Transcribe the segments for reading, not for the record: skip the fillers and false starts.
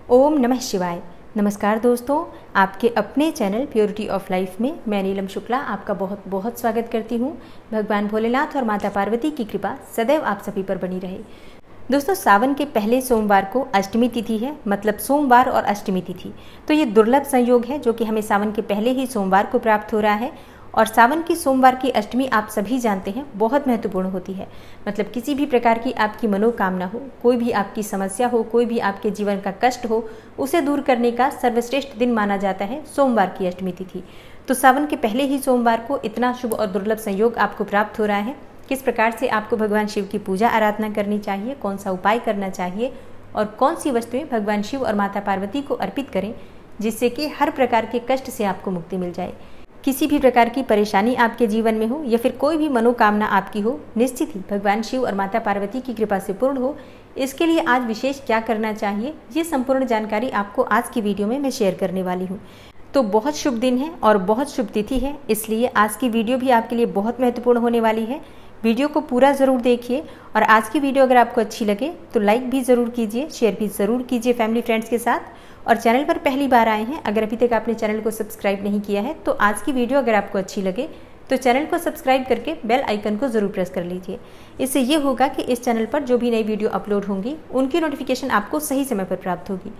ओम नमः शिवाय। नमस्कार दोस्तों, आपके अपने चैनल प्योरिटी ऑफ लाइफ में मैं नीलम शुक्ला आपका बहुत बहुत स्वागत करती हूँ। भगवान भोलेनाथ और माता पार्वती की कृपा सदैव आप सभी पर बनी रहे। दोस्तों, सावन के पहले सोमवार को अष्टमी तिथि है, मतलब सोमवार और अष्टमी तिथि। तो ये दुर्लभ संयोग है जो कि हमें सावन के पहले ही सोमवार को प्राप्त हो रहा है। और सावन की सोमवार की अष्टमी आप सभी जानते हैं बहुत महत्वपूर्ण होती है। मतलब किसी भी प्रकार की आपकी मनोकामना हो, कोई भी आपकी समस्या हो, कोई भी आपके जीवन का कष्ट हो, उसे दूर करने का सर्वश्रेष्ठ दिन माना जाता है सोमवार की अष्टमी तिथि। तो सावन के पहले ही सोमवार को इतना शुभ और दुर्लभ संयोग आपको प्राप्त हो रहा है। किस प्रकार से आपको भगवान शिव की पूजा आराधना करनी चाहिए, कौन सा उपाय करना चाहिए और कौन सी वस्तुएं भगवान शिव और माता पार्वती को अर्पित करें जिससे कि हर प्रकार के कष्ट से आपको मुक्ति मिल जाए। किसी भी प्रकार की परेशानी आपके जीवन में हो या फिर कोई भी मनोकामना आपकी हो, निश्चित ही भगवान शिव और माता पार्वती की कृपा से पूर्ण हो। इसके लिए आज विशेष क्या करना चाहिए, ये संपूर्ण जानकारी आपको आज की वीडियो में मैं शेयर करने वाली हूँ। तो बहुत शुभ दिन है और बहुत शुभ तिथि है, इसलिए आज की वीडियो भी आपके लिए बहुत महत्वपूर्ण होने वाली है। वीडियो को पूरा ज़रूर देखिए और आज की वीडियो अगर आपको अच्छी लगे तो लाइक भी ज़रूर कीजिए, शेयर भी ज़रूर कीजिए फैमिली फ्रेंड्स के साथ। और चैनल पर पहली बार आए हैं, अगर अभी तक आपने चैनल को सब्सक्राइब नहीं किया है तो आज की वीडियो अगर आपको अच्छी लगे तो चैनल को सब्सक्राइब करके बेल आइकन को ज़रूर प्रेस कर लीजिए। इससे ये होगा कि इस चैनल पर जो भी नई वीडियो अपलोड होंगी उनकी नोटिफिकेशन आपको सही समय पर प्राप्त होगी।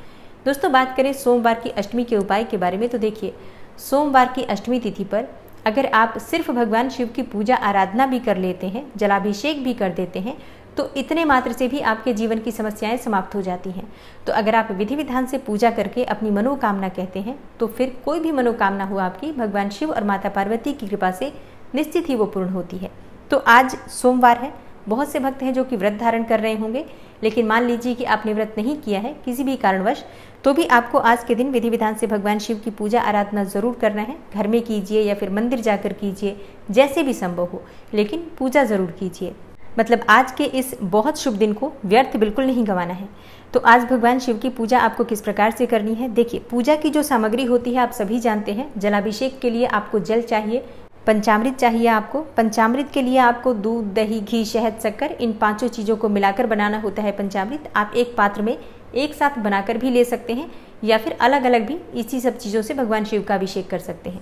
दोस्तों, बात करें सोमवार की अष्टमी के उपाय के बारे में, तो देखिए सोमवार की अष्टमी तिथि पर अगर आप सिर्फ भगवान शिव की पूजा आराधना भी कर लेते हैं, जलाभिषेक भी कर देते हैं, तो इतने मात्र से भी आपके जीवन की समस्याएं समाप्त हो जाती हैं। तो अगर आप विधि विधान से पूजा करके अपनी मनोकामना कहते हैं तो फिर कोई भी मनोकामना हो आपकी, भगवान शिव और माता पार्वती की कृपा से निश्चित ही वो पूर्ण होती है। तो आज सोमवार है, बहुत से भक्त हैं जो कि व्रत धारण कर रहे होंगे, लेकिन मान लीजिए कि आपने व्रत नहीं किया है किसी भी कारणवश, तो भी आपको आज के दिन विधि विधान से भगवान शिव की पूजा आराधना जरूर करना है। घर में कीजिए या फिर मंदिर जाकर कीजिए, जैसे भी संभव हो, लेकिन पूजा जरूर कीजिए। मतलब आज के इस बहुत शुभ दिन को व्यर्थ बिल्कुल नहीं गंवाना है। तो आज भगवान शिव की पूजा आपको किस प्रकार से करनी है, देखिए पूजा की जो सामग्री होती है आप सभी जानते हैं। जलाभिषेक के लिए आपको जल चाहिए, पंचामृत चाहिए आपको। पंचामृत के लिए आपको दूध, दही, घी, शहद, शक्कर, इन पांचों चीज़ों को मिलाकर बनाना होता है पंचामृत। आप एक पात्र में एक साथ बनाकर भी ले सकते हैं या फिर अलग अलग भी इसी सब चीज़ों से भगवान शिव का अभिषेक कर सकते हैं।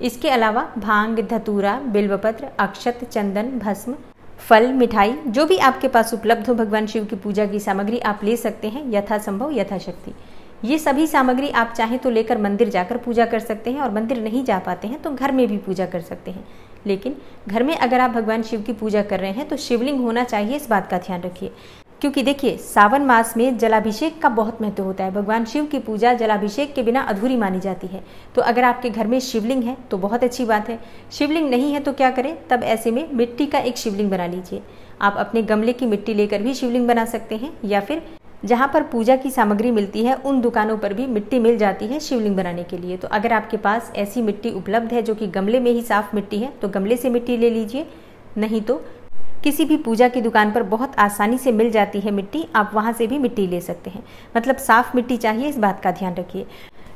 इसके अलावा भांग, धतूरा, बिल्वपत्र, अक्षत, चंदन, भस्म, फल, मिठाई, जो भी आपके पास उपलब्ध हो भगवान शिव की पूजा की सामग्री आप ले सकते हैं यथासंभव यथाशक्ति। ये सभी सामग्री आप चाहें तो लेकर मंदिर जाकर पूजा कर सकते हैं और मंदिर नहीं जा पाते हैं तो घर में भी पूजा कर सकते हैं। लेकिन घर में अगर आप भगवान शिव की पूजा कर रहे हैं तो शिवलिंग होना चाहिए, इस बात का ध्यान रखिए। क्योंकि देखिए सावन मास में जलाभिषेक का बहुत महत्व होता है। भगवान शिव की पूजा जलाभिषेक के बिना अधूरी मानी जाती है। तो अगर आपके घर में शिवलिंग है तो बहुत अच्छी बात है, शिवलिंग नहीं है तो क्या करें, तब ऐसे में मिट्टी का एक शिवलिंग बना लीजिए। आप अपने गमले की मिट्टी लेकर भी शिवलिंग बना सकते हैं या फिर जहाँ पर पूजा की सामग्री मिलती है उन दुकानों पर भी मिट्टी मिल जाती है शिवलिंग बनाने के लिए। तो अगर आपके पास ऐसी मिट्टी उपलब्ध है जो कि गमले में ही साफ मिट्टी है तो गमले से मिट्टी ले लीजिए, नहीं तो किसी भी पूजा की दुकान पर बहुत आसानी से मिल जाती है मिट्टी, आप वहाँ से भी मिट्टी ले सकते हैं। मतलब साफ मिट्टी चाहिए, इस बात का ध्यान रखिए।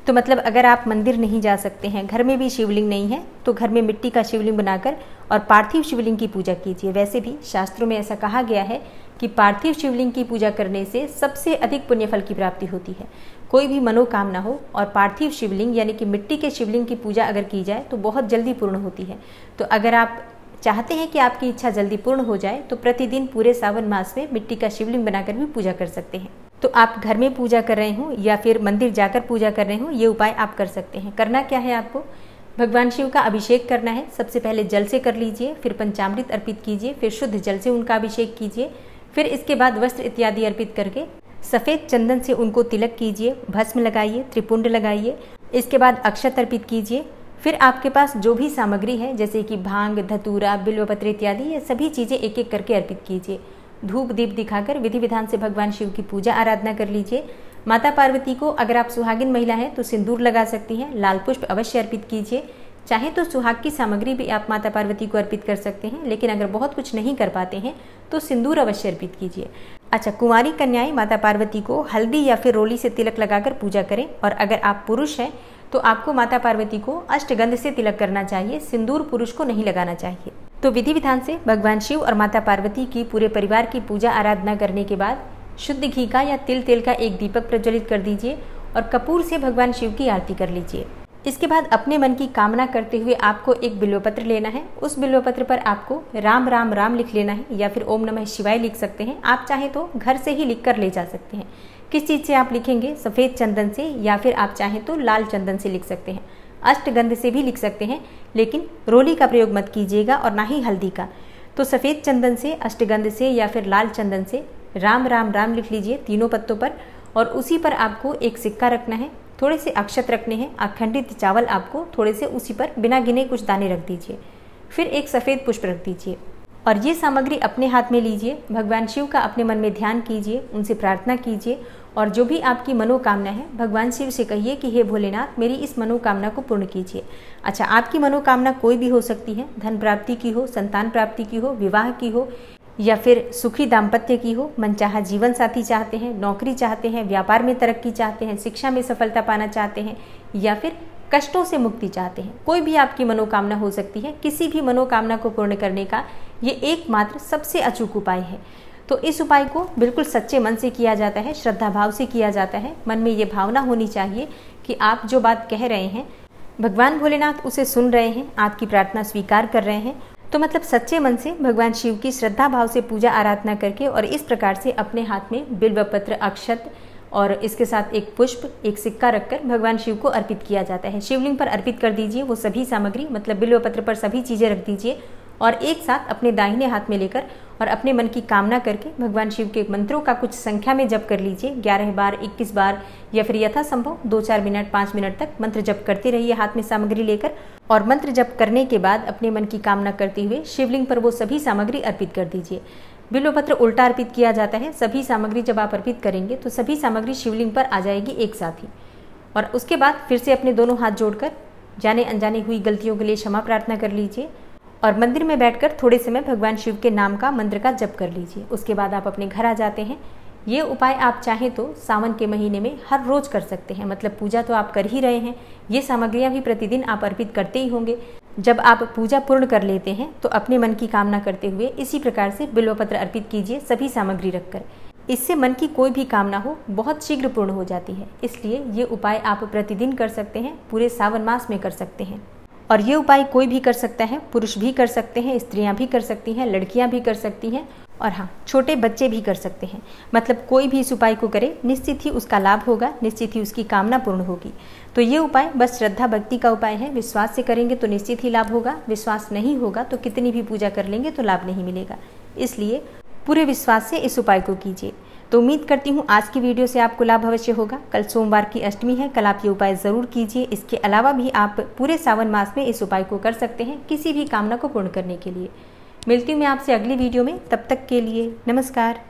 तो मतलब अगर आप मंदिर नहीं जा सकते हैं, घर में भी शिवलिंग नहीं है, तो घर में मिट्टी का शिवलिंग बनाकर और पार्थिव शिवलिंग की पूजा कीजिए। वैसे भी शास्त्रों में ऐसा कहा गया है कि पार्थिव शिवलिंग की पूजा करने से सबसे अधिक पुण्यफल की प्राप्ति होती है। कोई भी मनोकामना हो और पार्थिव शिवलिंग यानी कि मिट्टी के शिवलिंग की पूजा अगर की जाए तो बहुत जल्दी पूर्ण होती है। तो अगर आप चाहते हैं कि आपकी इच्छा जल्दी पूर्ण हो जाए तो प्रतिदिन पूरे सावन मास में मिट्टी का शिवलिंग बनाकर भी पूजा कर सकते हैं। तो आप घर में पूजा कर रहे हो या फिर मंदिर जाकर पूजा कर रहे हो, ये उपाय आप कर सकते हैं। करना क्या है, आपको भगवान शिव का अभिषेक करना है। सबसे पहले जल से कर लीजिए, फिर पंचामृत अर्पित कीजिए, फिर शुद्ध जल से उनका अभिषेक कीजिए। फिर इसके बाद वस्त्र इत्यादि अर्पित करके सफ़ेद चंदन से उनको तिलक कीजिए, भस्म लगाइए, त्रिपुंड लगाइए। इसके बाद अक्षत अर्पित कीजिए। फिर आपके पास जो भी सामग्री है जैसे कि भांग, धतूरा, बिल्वपत्र इत्यादि, ये सभी चीज़ें एक एक करके अर्पित कीजिए। धूप दीप दिखाकर विधि विधान से भगवान शिव की पूजा आराधना कर लीजिए। माता पार्वती को अगर आप सुहागिन महिला हैं तो सिंदूर लगा सकती हैं, लाल पुष्प अवश्य अर्पित कीजिए। चाहे तो सुहाग की सामग्री भी आप माता पार्वती को अर्पित कर सकते हैं, लेकिन अगर बहुत कुछ नहीं कर पाते हैं तो सिंदूर अवश्य अर्पित कीजिए। अच्छा, कुंवारी कन्याएं माता पार्वती को हल्दी या फिर रोली से तिलक लगाकर पूजा करें। और अगर आप पुरुष हैं तो आपको माता पार्वती को अष्टगंध से तिलक करना चाहिए, सिंदूर पुरुष को नहीं लगाना चाहिए। तो विधि विधान से भगवान शिव और माता पार्वती की पूरे परिवार की पूजा आराधना करने के बाद शुद्ध घी का या तिल तेल का एक दीपक प्रज्वलित कर दीजिए और कपूर से भगवान शिव की आरती कर लीजिए। इसके बाद अपने मन की कामना करते हुए आपको एक बिल्वपत्र लेना है। उस बिल्वपत्र पर आपको राम राम राम लिख लेना है या फिर ओम नमः शिवाय लिख सकते हैं। आप चाहें तो घर से ही लिख कर ले जा सकते हैं। किस चीज़ से आप लिखेंगे, सफ़ेद चंदन से या फिर आप चाहें तो लाल चंदन से लिख सकते हैं। अष्टगंध से भी लिख सकते हैं, लेकिन रोली का प्रयोग मत कीजिएगा और ना ही हल्दी का। तो सफ़ेद चंदन से, अष्टगंध से या फिर लाल चंदन से राम राम राम लिख लीजिए तीनों पत्तों पर। और उसी पर आपको एक सिक्का रखना है, थोड़े से अक्षत रखने हैं, अखंडित चावल आपको थोड़े से उसी पर बिना गिने कुछ दाने रख दीजिए। फिर एक सफ़ेद पुष्प रख दीजिए और ये सामग्री अपने हाथ में लीजिए। भगवान शिव का अपने मन में ध्यान कीजिए, उनसे प्रार्थना कीजिए और जो भी आपकी मनोकामना है भगवान शिव से कहिए कि हे भोलेनाथ, मेरी इस मनोकामना को पूर्ण कीजिए। अच्छा, आपकी मनोकामना कोई भी हो सकती है, धन प्राप्ति की हो, संतान प्राप्ति की हो, विवाह की हो या फिर सुखी दाम्पत्य की हो, मनचाहा जीवन साथी चाहते हैं, नौकरी चाहते हैं, व्यापार में तरक्की चाहते हैं, शिक्षा में सफलता पाना चाहते हैं या फिर कष्टों से मुक्ति चाहते हैं। कोई भी आपकी मनोकामना हो सकती है। किसी भी मनोकामना को पूर्ण करने का ये एकमात्र सबसे अचूक उपाय है। तो इस उपाय को बिल्कुल सच्चे मन से किया जाता है, श्रद्धा भाव से किया जाता है। मन में ये भावना होनी चाहिए कि आप जो बात कह रहे हैं भगवान भोलेनाथ उसे सुन रहे हैं, आपकी प्रार्थना स्वीकार कर रहे हैं। तो मतलब सच्चे मन से भगवान शिव की श्रद्धा भाव से पूजा आराधना करके और इस प्रकार से अपने हाथ में बिल्वपत्र, अक्षत और इसके साथ एक पुष्प, एक सिक्का रखकर भगवान शिव को अर्पित किया जाता है। शिवलिंग पर अर्पित कर दीजिए वो सभी सामग्री, मतलब बिल्वपत्र पर सभी चीज़ें रख दीजिए और एक साथ अपने दाहिने हाथ में लेकर और अपने मन की कामना करके भगवान शिव के मंत्रों का कुछ संख्या में जप कर लीजिए। 11 बार, 21 बार या फिर यथासंभव 2-4 मिनट, 5 मिनट तक मंत्र जप करते रहिए हाथ में सामग्री लेकर। और मंत्र जप करने के बाद अपने मन की कामना करते हुए शिवलिंग पर वो सभी सामग्री अर्पित कर दीजिए। बिल्वपत्र उल्टा अर्पित किया जाता है। सभी सामग्री जब आप अर्पित करेंगे तो सभी सामग्री शिवलिंग पर आ जाएगी एक साथ ही। और उसके बाद फिर से अपने दोनों हाथ जोड़कर जाने अनजाने हुई गलतियों के लिए क्षमा प्रार्थना कर लीजिए और मंदिर में बैठकर थोड़े समय भगवान शिव के नाम का, मंत्र का जप कर लीजिए। उसके बाद आप अपने घर आ जाते हैं। ये उपाय आप चाहें तो सावन के महीने में हर रोज कर सकते हैं। मतलब पूजा तो आप कर ही रहे हैं, ये सामग्रियां भी प्रतिदिन आप अर्पित करते ही होंगे। जब आप पूजा पूर्ण कर लेते हैं तो अपने मन की कामना करते हुए इसी प्रकार से बिल्वपत्र अर्पित कीजिए सभी सामग्री रखकर। इससे मन की कोई भी कामना हो बहुत शीघ्र पूर्ण हो जाती है। इसलिए ये उपाय आप प्रतिदिन कर सकते हैं, पूरे सावन मास में कर सकते हैं। और ये उपाय कोई भी कर सकता है, पुरुष भी कर सकते हैं, स्त्रियां भी कर सकती हैं, लड़कियां भी कर सकती हैं और हाँ, छोटे बच्चे भी कर सकते हैं। मतलब कोई भी इस उपाय को करे, निश्चित ही उसका लाभ होगा, निश्चित ही उसकी कामना पूर्ण होगी। तो ये उपाय बस श्रद्धा भक्ति का उपाय है। विश्वास से करेंगे तो निश्चित ही लाभ होगा, विश्वास नहीं होगा तो कितनी भी पूजा कर लेंगे तो लाभ नहीं मिलेगा। इसलिए पूरे विश्वास से इस उपाय को कीजिए। तो उम्मीद करती हूँ आज की वीडियो से आपको लाभ अवश्य होगा। कल सोमवार की अष्टमी है, कल आप ये उपाय ज़रूर कीजिए। इसके अलावा भी आप पूरे सावन मास में इस उपाय को कर सकते हैं किसी भी कामना को पूर्ण करने के लिए। मिलती हूँ मैं आपसे अगली वीडियो में, तब तक के लिए नमस्कार।